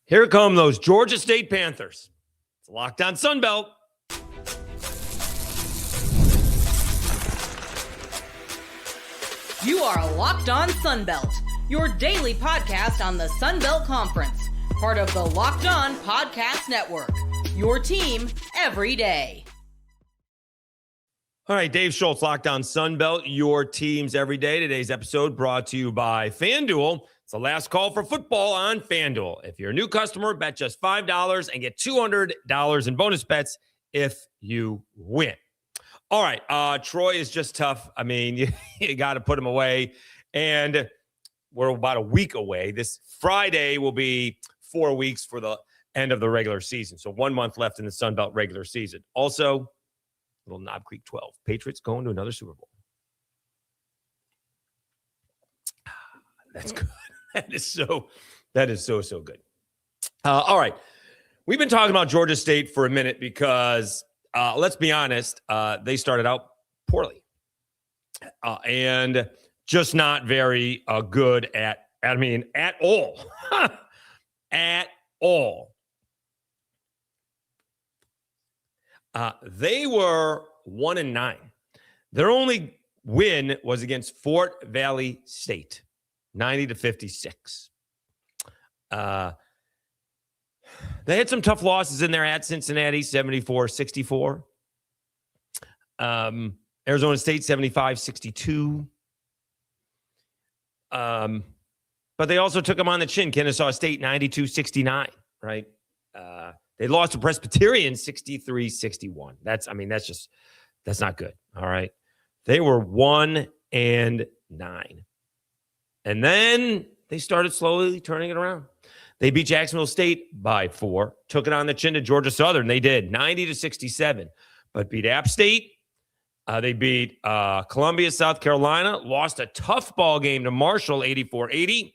Here come those Georgia State Panthers. It's Locked On Sunbelt. You are Locked On Sunbelt, your daily podcast on the Sunbelt Conference, part of the Locked On Podcast Network, your team every day. All right, Dave Schultz, Locked On Sunbelt, your teams every day. Today's episode brought to you by FanDuel. It's the last call for football on FanDuel. If you're a new customer, bet just $5 and get $200 in bonus bets if you win. All right, Troy is just tough. I mean, you got to put him away. And we're about a week away. This Friday will be 4 weeks for the end of the regular season. So 1 month left in the Sunbelt regular season. Also, little Knob Creek 12. Patriots going to another Super Bowl. That's good. That is so good. All right. We've been talking about Georgia State for a minute because, let's be honest, they started out poorly and just not very good at all. At all. They were 1-9. Their only win was against Fort Valley State, 90-56. They had some tough losses in there at Cincinnati, 74-64. Arizona State, 75-62. But they also took them on the chin. Kennesaw State, 92-69, right? They lost to Presbyterian 63-61. That's not good. All right. They were 1-9. And then they started slowly turning it around. They beat Jacksonville State by 4, took it on the chin to Georgia Southern. They did 90-67, but beat App State. They beat Columbia, South Carolina, lost a tough ball game to Marshall, 84-80.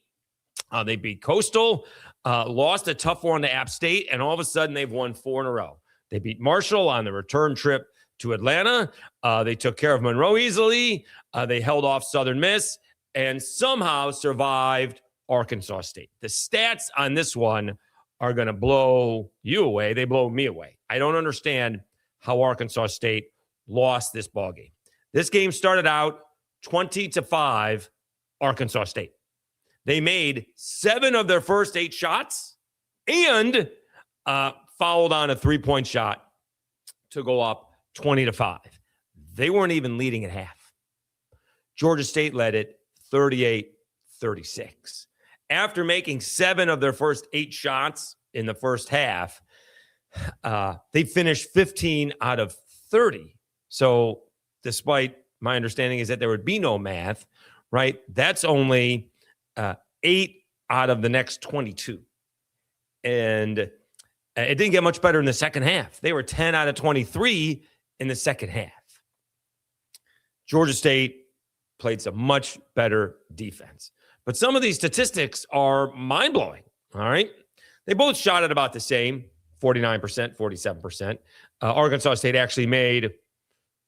They beat Coastal, lost a tough one to App State, and all of a sudden they've won 4 in a row. They beat Marshall on the return trip to Atlanta. They took care of Monroe easily. They held off Southern Miss and somehow survived Arkansas State. The stats on this one are going to blow you away. They blow me away. I don't understand how Arkansas State lost this ball game. This game started out 20-5 Arkansas State. They made 7 of their first 8 shots and fouled on a 3-point shot to go up 20-5. They weren't even leading at half. Georgia State led it 38-36. After making 7 of their first 8 shots in the first half, they finished 15 out of 30. So despite my understanding is that there would be no math, right? That's only 8 out of the next 22. And it didn't get much better in the second half. They were 10 out of 23 in the second half. Georgia State played some much better defense. But some of these statistics are mind-blowing, all right? They both shot at about the same, 49%, 47%. Arkansas State actually made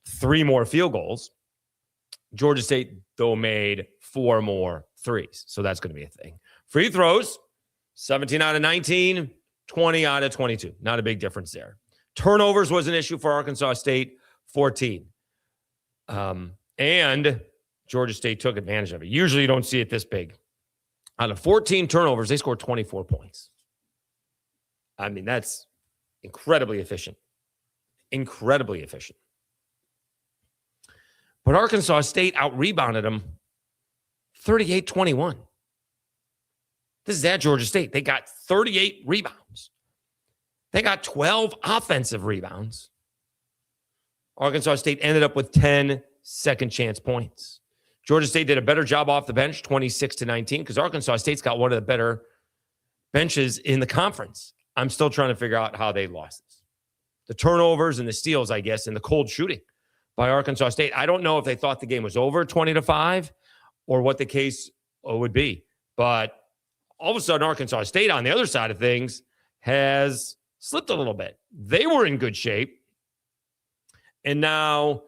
3 more field goals. Georgia State, though, made 4 more threes. So that's going to be a thing. Free throws, 17 out of 19, 20 out of 22. Not a big difference there. Turnovers was an issue for Arkansas State, 14. And Georgia State took advantage of it. Usually you don't see it this big. Out of 14 turnovers, they scored 24 points. I mean, that's incredibly efficient. Incredibly efficient. But Arkansas State out-rebounded them 38-21. This is at Georgia State. They got 38 rebounds. They got 12 offensive rebounds. Arkansas State ended up with 10 second chance points. Georgia State did a better job off the bench, 26-19, because Arkansas State's got one of the better benches in the conference. I'm still trying to figure out how they lost this. The turnovers and the steals, I guess, and the cold shooting by Arkansas State. I don't know if they thought the game was over 20-5 or what the case would be. But all of a sudden, Arkansas State on the other side of things has slipped a little bit. They were in good shape. And now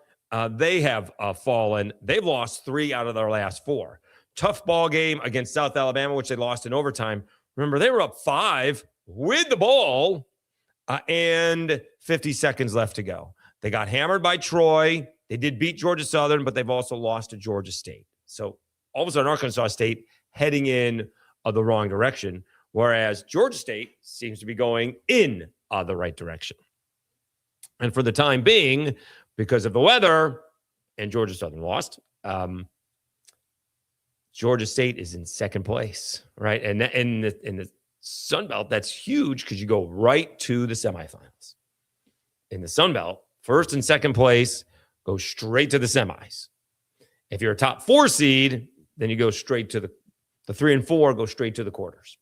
they have fallen. They've lost 3 out of their last 4. Tough ball game against South Alabama, which they lost in overtime. Remember, they were up 5 with the ball and 50 seconds left to go. They got hammered by Troy. They did beat Georgia Southern, but they've also lost to Georgia State. So all of a sudden, Arkansas State heading in the wrong direction, whereas Georgia State seems to be going in the right direction. And for the time being, because of the weather, and Georgia Southern lost, Georgia State is in second place, right? And in the Sun Belt, that's huge because you go right to the semifinals. In the Sun Belt, first and second place go straight to the semis. If you're a top 4 seed, then you go straight to the 3 and 4 go straight to the quarters.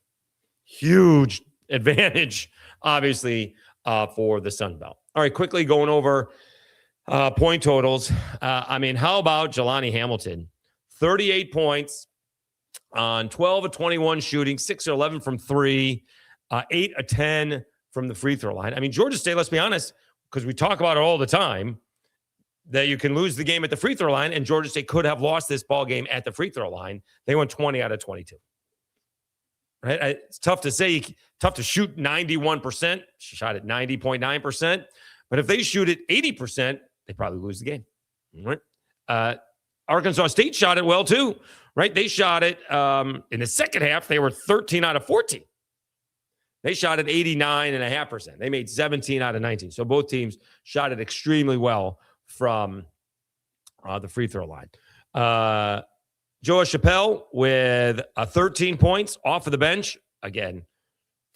Huge advantage, obviously, for the Sun Belt. All right, quickly going over point totals. How about Jelani Hamilton? 38 points on 12 of 21 shooting, 6 of 11 from 3, 8 of 10 from the free throw line. Georgia State, let's be honest, because we talk about it all the time, that you can lose the game at the free throw line, and Georgia State could have lost this ball game at the free throw line. They went 20 out of 22. Right? It's tough to say, tough to shoot 91%. She shot at 90.9%. But if they shoot it 80%, they probably lose the game. Right? Arkansas State shot it well too, right? They shot it in the second half. They were 13 out of 14. They shot at 89.5%. They made 17 out of 19. So both teams shot it extremely well from the free throw line. Joa Chappelle with 13 points off of the bench. Again,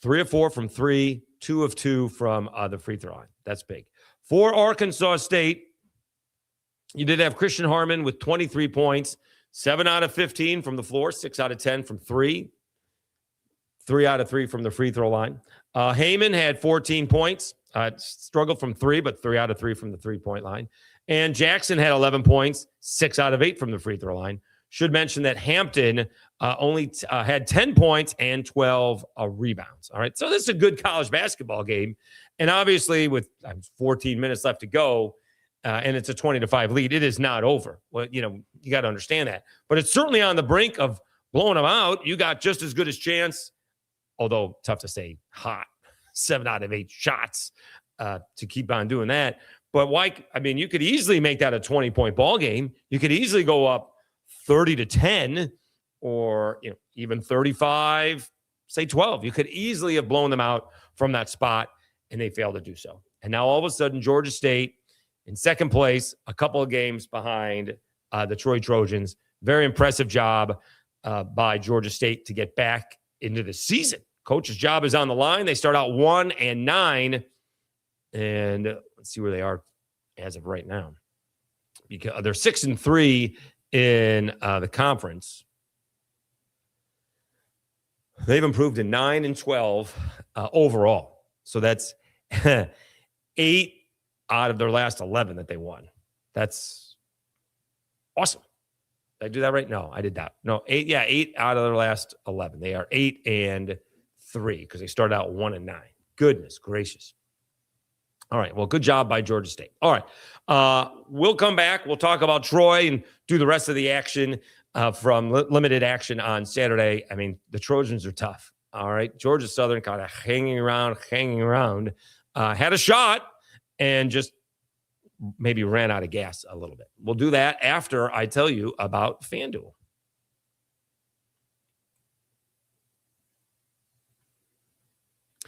3 of 4 from 3, 2 of 2 from the free throw line. That's big. For Arkansas State, you did have Christian Harmon with 23 points, 7 out of 15 from the floor, 6 out of 10 from 3, 3 out of 3 from the free throw line. Heyman had 14 points, struggled from 3, but 3 out of 3 from the three-point line. And Jackson had 11 points, 6 out of 8 from the free throw line. Should mention that Hampton only had 10 points and 12 rebounds. All right, so this is a good college basketball game. And obviously with 14 minutes left to go, and it's a 20-5 lead, it is not over. Well, you got to understand that. But it's certainly on the brink of blowing them out. You got just as good a chance, although tough to say hot, 7 out of 8 shots to keep on doing that. But why? You could easily make that a 20-point ball game. You could easily go up 30-10 or even 35, say 12. You could easily have blown them out from that spot, and they failed to do so. And now all of a sudden, Georgia State in second place, a couple of games behind the Troy Trojans. Very impressive job by Georgia State to get back into the season. Coach's job is on the line. They start out 1-9, and let's see where they are as of right now. Because they're 6-3 in the conference. They've improved to 9-12 overall. So that's 8 out of their last 11 that they won. That's awesome. Did I do that right? No, I did that. No, 8. Yeah, 8 out of their last 11. They are 8-3 because they started out 1-9. Goodness gracious. All right. Well, good job by Georgia State. All right. We'll come back. We'll talk about Troy and do the rest of the action from limited action on Saturday. The Trojans are tough. All right. Georgia Southern kind of hanging around, had a shot and just maybe ran out of gas a little bit. We'll do that after I tell you about FanDuel.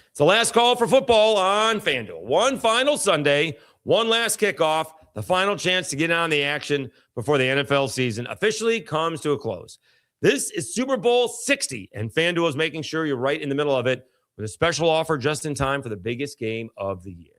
It's the last call for football on FanDuel. One final Sunday, one last kickoff, the final chance to get on the action before the NFL season officially comes to a close. This is Super Bowl 60, and FanDuel is making sure you're right in the middle of it with a special offer just in time for the biggest game of the year.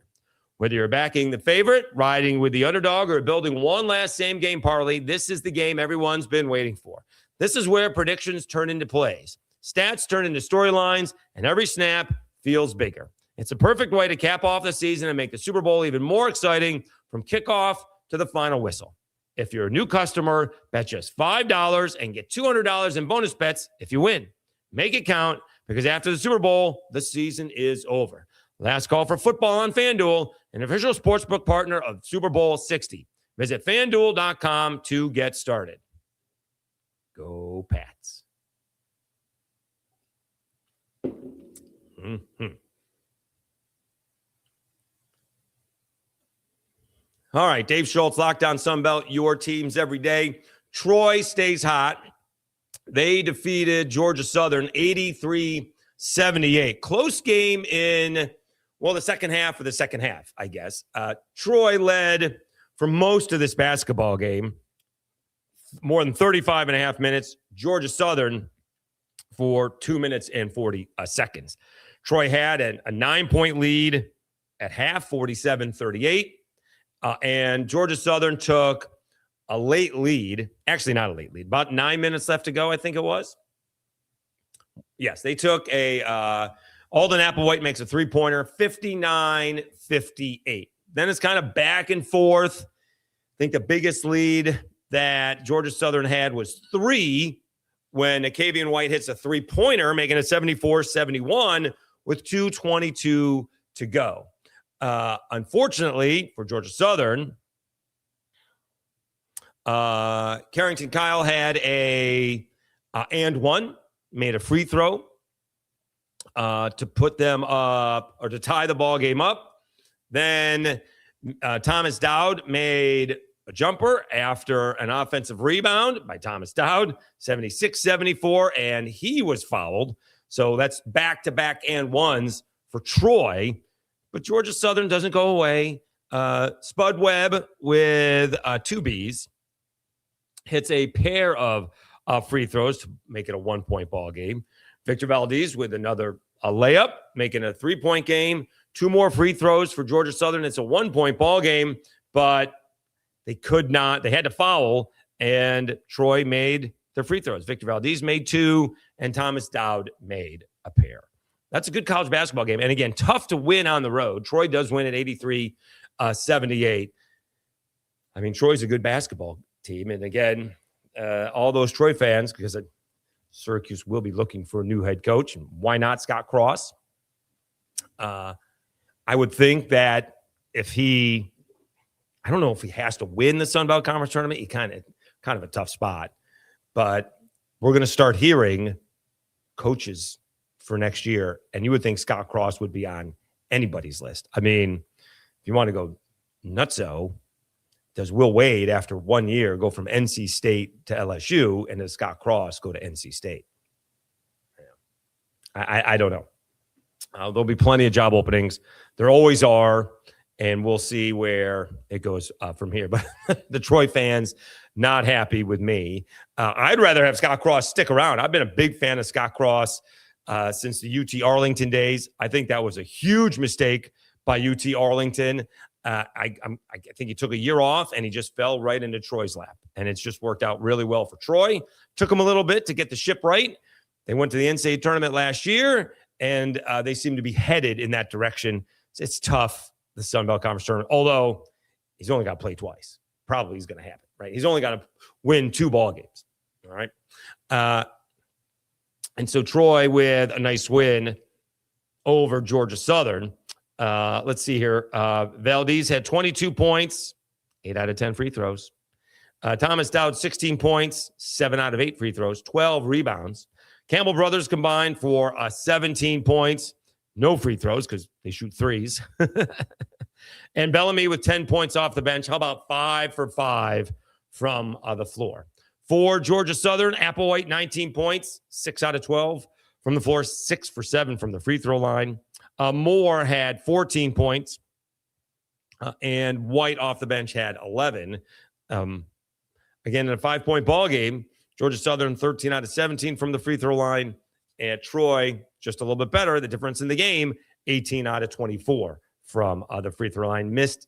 Whether you're backing the favorite, riding with the underdog, or building one last same-game parlay, this is the game everyone's been waiting for. This is where predictions turn into plays, stats turn into storylines, and every snap feels bigger. It's a perfect way to cap off the season and make the Super Bowl even more exciting from kickoff to the final whistle. If you're a new customer, bet just $5 and get $200 in bonus bets if you win. Make it count, because after the Super Bowl, the season is over. Last call for football on FanDuel, an official sportsbook partner of Super Bowl 60. Visit FanDuel.com to get started. Go Pats. Mhm. All right, Dave Schultz, Lockdown Sunbelt, your teams every day. Troy stays hot. They defeated Georgia Southern 83-78. Close game in, well, the second half of the second half, I guess. Troy led for most of this basketball game, more than 35 and a half minutes. Georgia Southern for 2 minutes and 40 seconds. Troy had a 9-point lead at half, 47-38. And Georgia Southern took a late lead. Actually, not a late lead. About 9 minutes left to go, I think it was. Yes, they took Alden Applewhite makes a three-pointer, 59-58. Then it's kind of back and forth. I think the biggest lead that Georgia Southern had was 3 when Acavian White hits a three-pointer, making it 74-71 with 2:22 to go. Unfortunately for Georgia Southern, Carrington Kyle had a and one, made a free throw to put them up or to tie the ball game up. Then Thomas Dowd made a jumper after an offensive rebound by Thomas Dowd, 76-74, and he was fouled. So that's back-to-back and ones for Troy. But Georgia Southern doesn't go away. Spud Webb with 2 Bs hits a pair of free throws to make it a 1-point ball game. Victor Valdez with another layup, making a 3-point game. 2 more free throws for Georgia Southern. It's a 1-point ball game, but they could not. They had to foul, and Troy made their free throws. Victor Valdez made 2, and Thomas Dowd made a pair. That's a good college basketball game. And again, tough to win on the road. Troy does win at 83-78. I mean, Troy's a good basketball team. And again, all those Troy fans, because Syracuse will be looking for a new head coach. And why not Scott Cross? I would think that if I don't know if he has to win the Sun Belt Conference tournament, he kind of a tough spot. But we're going to start hearing coaches for next year, and you would think Scott Cross would be on anybody's list. I mean, if you want to go nutso, does Will Wade, after 1 year, go from NC State to LSU, and does Scott Cross go to NC State? I don't know. There'll be plenty of job openings. There always are, and we'll see where it goes from here. But the Troy fans not happy with me. I'd rather have Scott Cross stick around. I've been a big fan of Scott Cross since the UT Arlington days. I think that was a huge mistake by UT Arlington. I think he took a year off and he just fell right into Troy's lap. And it's just worked out really well for Troy. Took him a little bit to get the ship right. They went to the NCAA tournament last year, and they seem to be headed in that direction. It's tough, the Sun Belt Conference tournament, although he's only got to play twice. Probably is going to happen, right? He's only got to win 2 ball games, all right? And so Troy with a nice win over Georgia Southern. Let's see here. Valdez had 22 points, 8 out of 10 free throws. Thomas Dowd, 16 points, 7 out of 8 free throws, 12 rebounds. Campbell brothers combined for 17 points, no free throws because they shoot threes. And Bellamy with 10 points off the bench. How about 5 for 5 from the floor? For Georgia Southern, Applewhite, 19 points, 6 out of 12 from the floor, 6 for 7 from the free throw line. Moore had 14 points, and White off the bench had 11. Again, in a 5-point ball game, Georgia Southern 13 out of 17 from the free throw line, and Troy just a little bit better. The difference in the game, 18 out of 24 from the free throw line. Missed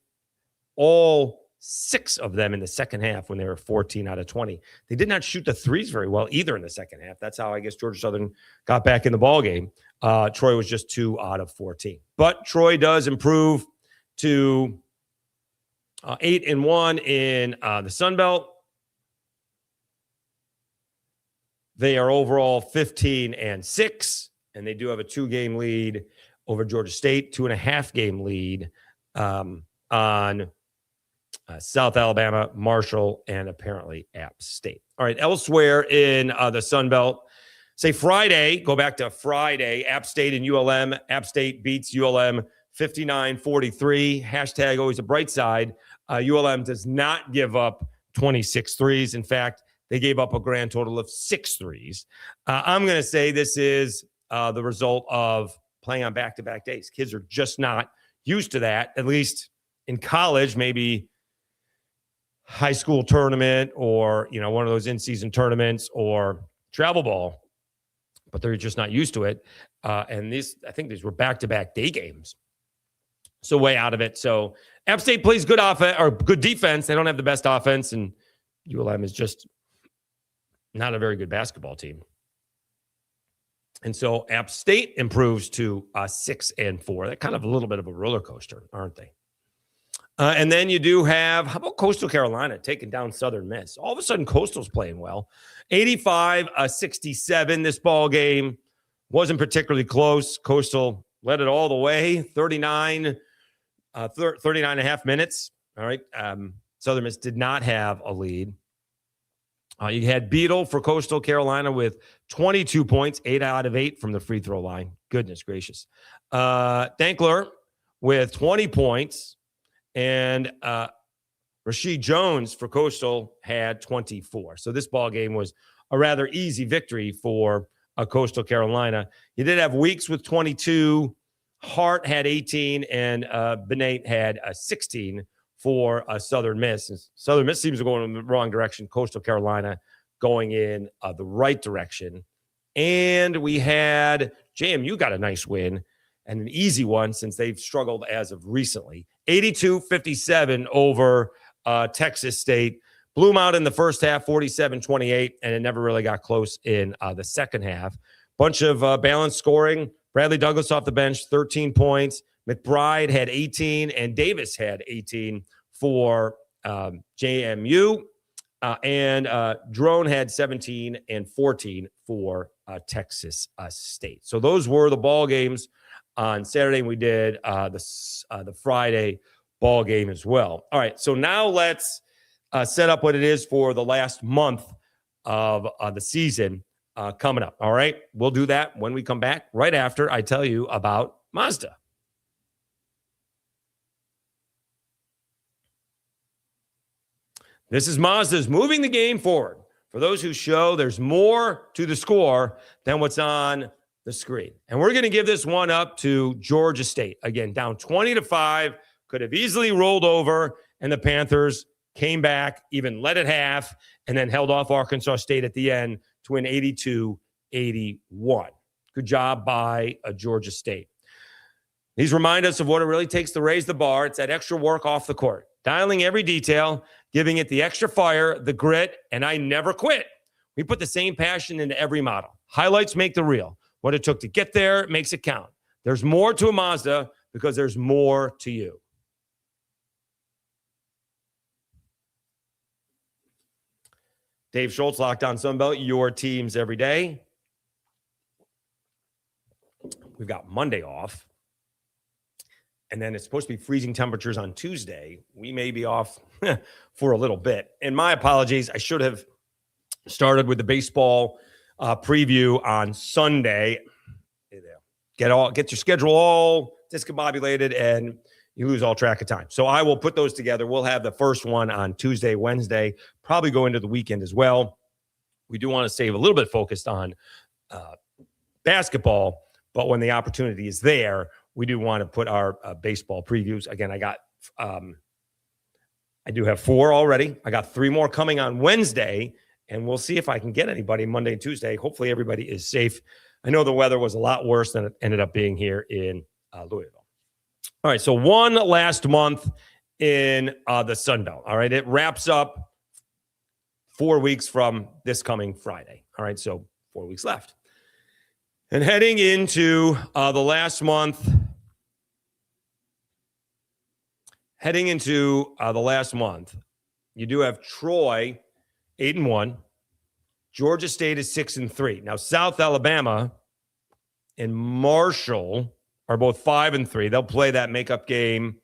all 6 of them in the second half when they were 14 out of 20. They did not shoot the threes very well either in the second half. That's how I guess Georgia Southern got back in the ball game. Troy was just 2 out of 14. But Troy does improve to 8-1 in the Sun Belt. They are overall 15-6, and they do have a 2-game lead over Georgia State, 2.5-game lead on South Alabama, Marshall, and apparently App State. All right, elsewhere in the Sun Belt, Say Friday, go back to Friday, App State and ULM. App State beats ULM 59-43. Hashtag always a bright side. ULM does not give up 26 threes. In fact, they gave up a grand total of 6 threes. I'm going to say this is the result of playing on back-to-back days. Kids are just not used to that, at least in college, maybe high school tournament or, one of those in-season tournaments or travel ball, but they're just not used to it. And I think these were back-to-back day games. So way out of it. So App State plays good offense or good defense. They don't have the best offense, and ULM is just not a very good basketball team. And so App State improves to 6-4. They're kind of a little bit of a roller coaster, aren't they? And then you do have, how about Coastal Carolina taking down Southern Miss? All of a sudden, Coastal's playing well. 85-67. This ball game wasn't particularly close. Coastal led it all the way, 39 and a half minutes. All right. Southern Miss did not have a lead. You had Beadle for Coastal Carolina with 22 points, 8 out of 8 from the free throw line. Goodness gracious. Dankler with 20 points. And Rasheed Jones for Coastal had 24. So this ball game was a rather easy victory for Coastal Carolina. You did have Weeks with 22. Hart had 18, and Benate had 16 for Southern Miss. And Southern Miss seems to go in the wrong direction. Coastal Carolina going in the right direction. And we had JMU got a nice win and an easy one since they've struggled as of recently. 82-57 over Texas State. Blew them out in the first half, 47-28, and it never really got close in the second half. Bunch of balanced scoring. Bradley Douglas off the bench, 13 points. McBride had 18, and Davis had 18 for JMU. And Drone had 17 and 14 for Texas State. So those were the ball games on Saturday. And we did the Friday ball game as well. All right, so now let's set up what it is for the last month of the season coming up. All right, we'll do that when we come back right after I tell you about Mazda. This is Mazda's moving the game forward. For those who show there's more to the score than what's on the screen. And we're going to give this one up to Georgia State. Again, down 20-5, could have easily rolled over, and the Panthers came back, even led at half, and then held off Arkansas State at the end to win 82-81. Good job by Georgia State. These remind us of what it really takes to raise the bar. It's that extra work off the court, dialing every detail, giving it the extra fire, the grit, and I never quit. We put the same passion into every model. Highlights make the reel. What it took to get there makes it count. There's more to a Mazda because there's more to you. Dave Schultz, Locked On Sunbelt, your teams every day. We've got Monday off. And then it's supposed to be freezing temperatures on Tuesday. We may be off for a little bit. And my apologies. I should have started with the baseball preview on Sunday. Get your schedule all discombobulated, and you lose all track of time. So I will put those together. We'll have the first one on Tuesday, Wednesday, probably go into the weekend as well. We do want to stay a little bit focused on basketball, but when the opportunity is there, we do want to put our baseball previews. Again, I do have 4 already. I got 3 more coming on Wednesday, and we'll see if I can get anybody Monday and Tuesday. Hopefully everybody is safe. I know the weather was a lot worse than it ended up being here in Louisville. All right, so one last month in the Sun Belt. All right, it wraps up 4 weeks from this coming Friday. All right, so 4 weeks left. And heading into the last month, you do have Troy 8-1. Georgia State is 6-3. Now, South Alabama and Marshall are both 5-3. They'll play that makeup game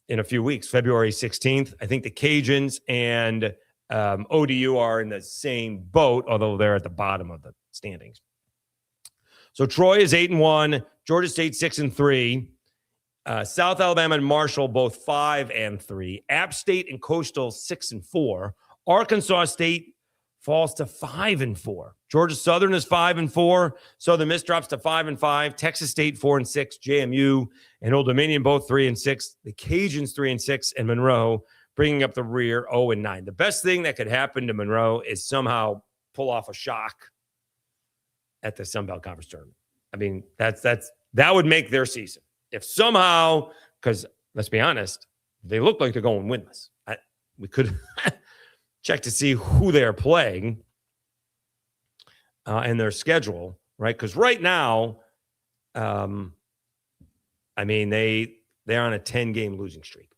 in a few weeks, February 16th. I think the Cajuns and ODU are in the same boat, although they're at the bottom of the standings. So Troy is 8-1, Georgia State 6-3, South Alabama and Marshall both 5-3, App State and Coastal 6-4, Arkansas State falls to 5-4. Georgia Southern is 5-4. Southern Miss drops to 5-5. Texas State 4-6. JMU and Old Dominion both 3-6. The Cajuns 3-6, and Monroe bringing up the rear 0-9. The best thing that could happen to Monroe is somehow pull off a shock at the Sun Belt Conference tournament. I mean, that would make their season. If somehow, because let's be honest, they look like they're going winless. We could check to see who they're playing and their schedule, right? Because right now, I mean, they're on a 10-game losing streak.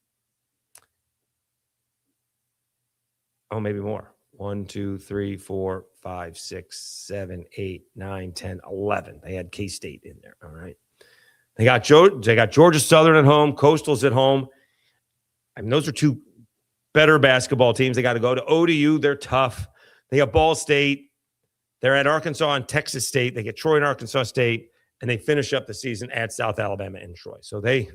Oh, maybe more. 1, 2, 3, 4, 5, 6, 7, 8, 9, 10, 11. They had K-State in there. All right. They got Georgia Southern at home, Coastal's at home. I mean, those are two better basketball teams. They got to go to ODU. They're tough. They got Ball State. They're at Arkansas and Texas State. They get Troy and Arkansas State, and they finish up the season at South Alabama and Troy. So I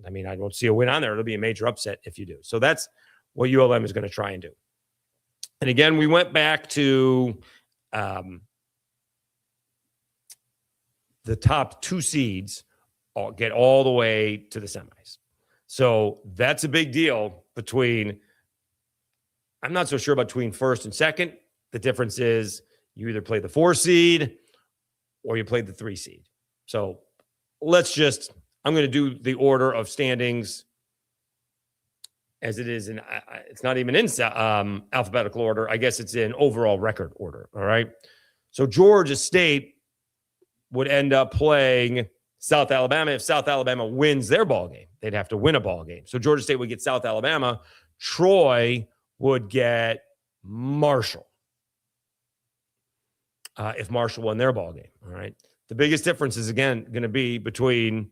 mean, I don't see a win on there. It'll be a major upset if you do. So that's what ULM is going to try and do. And again, we went back to the top 2 seeds get all the way to the semis. So that's a big deal between, I'm not so sure between first and second. The difference is you either play the 4 seed or you play the 3 seed. So I'm going to do the order of standings as it is it's not even in alphabetical order. I guess it's in overall record order. All right. So Georgia State would end up playing South Alabama. If South Alabama wins their ball game, they'd have to win a ball game. So Georgia State would get South Alabama. Troy would get Marshall if Marshall won their ball game. All right. The biggest difference is, again, going to be between,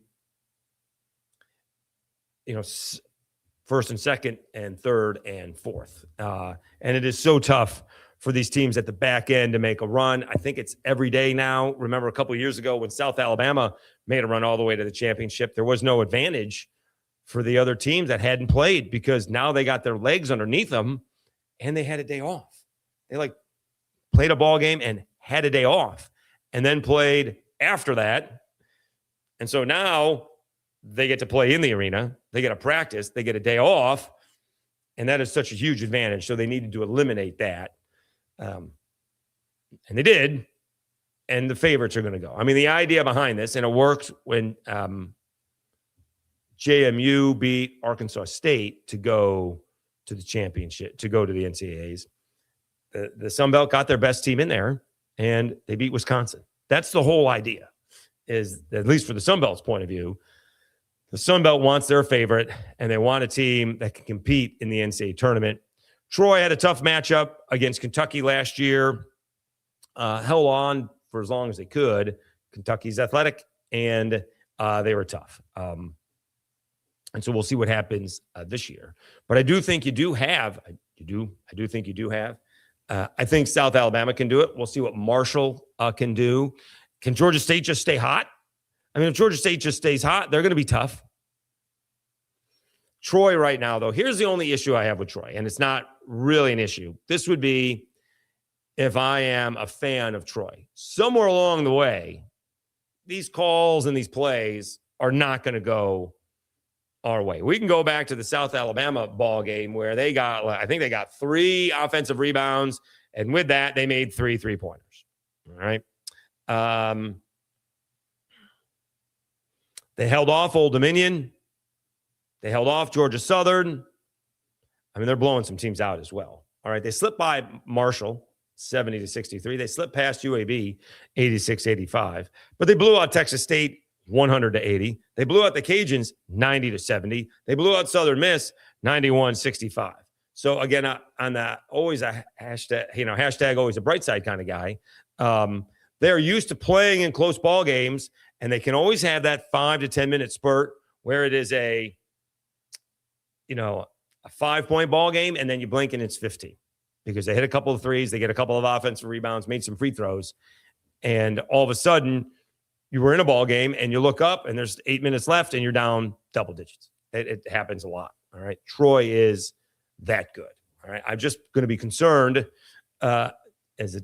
first and second and third and fourth. And it is so tough for these teams at the back end to make a run. I think it's every day now. Remember a couple of years ago when South Alabama made a run all the way to the championship, there was no advantage for the other teams that hadn't played because now they got their legs underneath them and they had a day off. They played a ball game and had a day off and then played after that. And so now they get to play in the arena. They get to practice. They get a day off. And that is such a huge advantage. So they needed to eliminate that. And they did. And the favorites are going to go. I mean, the idea behind this, and it worked when JMU beat Arkansas State to go to the championship, to go to the NCAAs. The Sun Belt got their best team in there, and they beat Wisconsin. That's the whole idea, is at least for the Sun Belt's point of view. The Sun Belt wants their favorite, and they want a team that can compete in the NCAA tournament. Troy had a tough matchup against Kentucky last year, held on for as long as they could. Kentucky's athletic, and they were tough. And so we'll see what happens this year. But I do think I think South Alabama can do it. We'll see what Marshall can do. Can Georgia State just stay hot? I mean, if Georgia State just stays hot, they're going to be tough. Troy right now, though, here's the only issue I have with Troy, and it's not really an issue. This would be if I am a fan of Troy. Somewhere along the way, these calls and these plays are not going to go our way. We can go back to the South Alabama ball game where I think they got 3 offensive rebounds, and with that, they made 3 3-pointers. All right. They held off Old Dominion. They held off Georgia Southern. I mean, they're blowing some teams out as well. All right. They slipped by Marshall 70-63. They slipped past UAB 86-85, but they blew out Texas State 100-80. They blew out the Cajuns 90-70. They blew out Southern Miss 91-65. So again, on that, always a hashtag always a bright side kind of guy. They're used to playing in close ball games, and they can always have that 5 to 10 minute spurt where it is a 5-point ball game, and then you blink and it's 15 because they hit a couple of threes, they get a couple of offensive rebounds, made some free throws, and all of a sudden you were in a ball game and you look up and there's 8 minutes left and you're down double digits. It happens a lot. All right. Troy is that good. All right. I'm just going to be concerned as a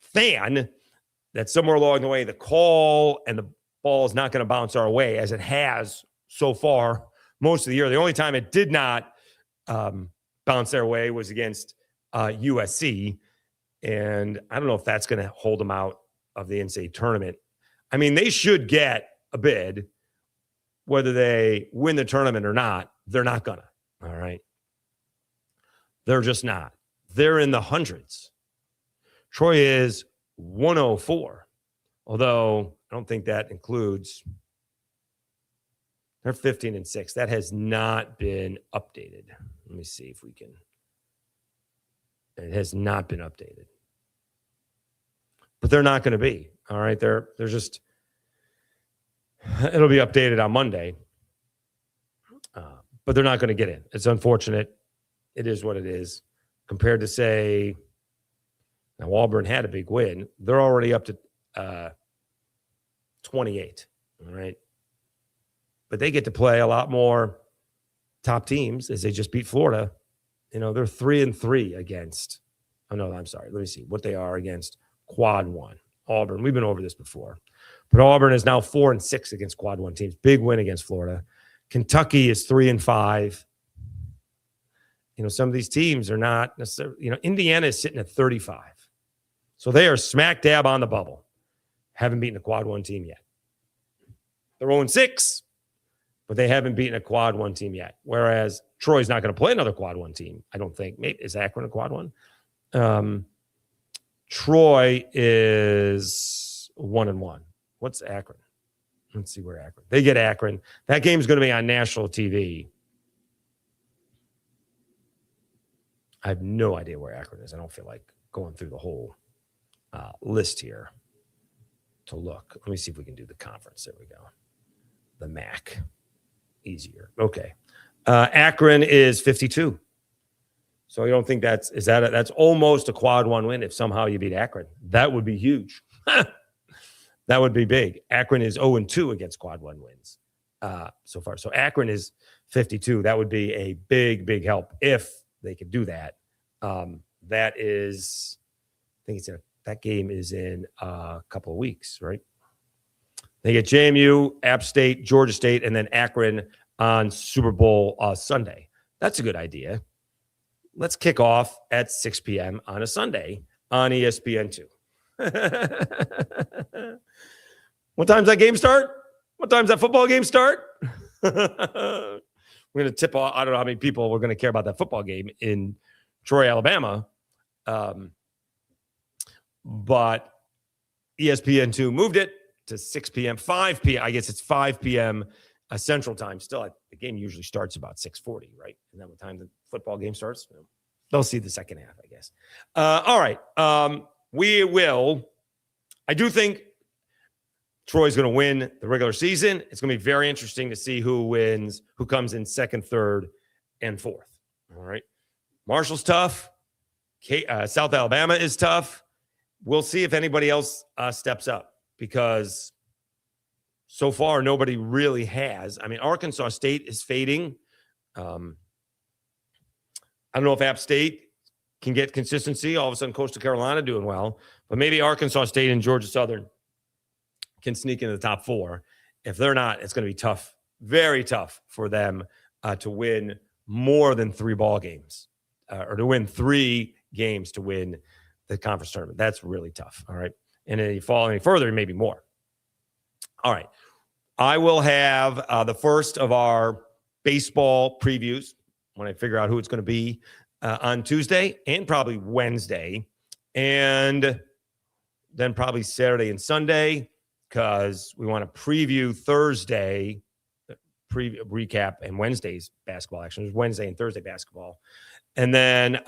fan that somewhere along the way, the call and the ball is not going to bounce our way as it has so far most of the year. The only time it did not bounce their way was against USC. And I don't know if that's going to hold them out of the NCAA tournament. I mean, they should get a bid, whether they win the tournament or not. They're not going to. All right. They're just not. They're in the hundreds. Troy is 104, although I don't think that includes. They're 15-6. That has not been updated. Let me see if we can. It has not been updated. But they're not going to be. All right. They're just, it'll be updated on Monday. But they're not going to get in. It's unfortunate. It is what it is. Compared to, say, now Auburn had a big win. They're already up to 28. All right. But they get to play a lot more top teams as they just beat Florida. You know, they're 3-3 against, oh no, I'm sorry. Let me see what they are against quad one. Auburn. We've been over this before. But Auburn is now 4-6 against quad one teams. Big win against Florida. Kentucky is 3-5. You know, some of these teams are not necessarily, you know, Indiana is sitting at 35. So they are smack dab on the bubble. Haven't beaten a quad one team yet. They're 0-6, but they haven't beaten a quad one team yet. Whereas Troy's not going to play another quad one team, I don't think. Maybe is Akron a quad one? Troy is 1-1. What's Akron? Let's see where Akron. They get Akron. That game's going to be on national TV. I have no idea where Akron is. I don't feel like going through the whole list here to look. Let me see if we can do the conference. There we go. The MAC. Easier. Okay. Akron is 52. So you don't think that's almost a quad one win if somehow you beat Akron. That would be huge. That would be big. Akron is 0-2 against quad one wins so far. So Akron is 52. That would be a big, big help if they could do that. That is, I think that game is in a couple of weeks, right? They get JMU, App State, Georgia State, and then Akron on Super Bowl Sunday. That's a good idea. Let's kick off at 6 p.m. on a Sunday on ESPN2. What time's that game start? What time's that football game start? We're going to tip off. I don't know how many people we're going to care about that football game in Troy, Alabama. But ESPN2 moved it to 6 p.m., 5 p.m. I guess it's 5 p.m. Central Time. Still, the game usually starts about 6:40, right? Isn't that what time the football game starts? They'll see the second half, I guess. All right. We will. I do think Troy's going to win the regular season. It's going to be very interesting to see who wins, who comes in second, third, and fourth. All right. Marshall's tough. South Alabama is tough. We'll see if anybody else steps up because so far nobody really has. I mean, Arkansas State is fading. I don't know if App State can get consistency. All of a sudden, Coastal Carolina doing well. But maybe Arkansas State and Georgia Southern can sneak into the top four. If they're not, it's going to be tough, very tough for them to win more than 3 ball games or to win 3 games to win the conference tournament. That's really tough. All right. And if you fall any further, maybe more. All right. I will have the first of our baseball previews when I figure out who it's going to be on Tuesday and probably Wednesday. And then probably Saturday and Sunday because we want to preview Thursday, recap, and Wednesday's basketball action. There's Wednesday and Thursday basketball. And then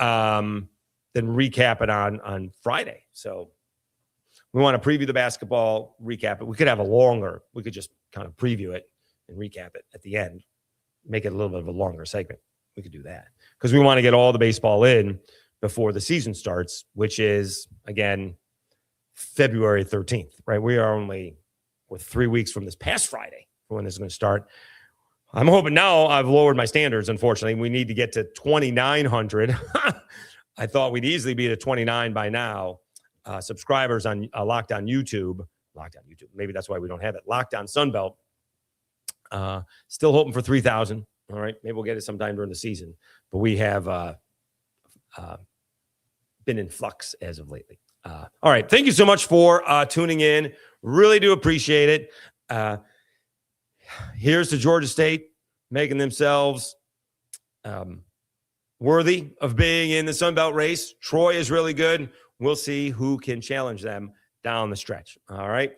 recap it on Friday. So we want to preview the basketball, recap it. We could have we could just kind of preview it and recap it at the end, make it a little bit of a longer segment. We could do that because we want to get all the baseball in before the season starts, which is, again, February 13th, right? We are only with 3 weeks from this past Friday for when this is going to start. I'm hoping now I've lowered my standards. Unfortunately, we need to get to 2,900. I thought we'd easily be to 29 by now. Subscribers on Locked On YouTube. Maybe that's why we don't have it. Locked On Sunbelt. Still hoping for 3,000. All right. Maybe we'll get it sometime during the season. But we have been in flux as of lately. All right. Thank you so much for tuning in. Really do appreciate it. Here's to Georgia State making themselves worthy of being in the Sun Belt race. Troy is really good. We'll see who can challenge them down the stretch. All right.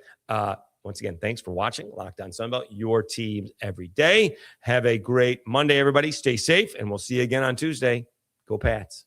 Once again, thanks for watching Locked On Sunbelt, your teams every day. Have a great Monday, everybody. Stay safe, and we'll see you again on Tuesday. Go Pats.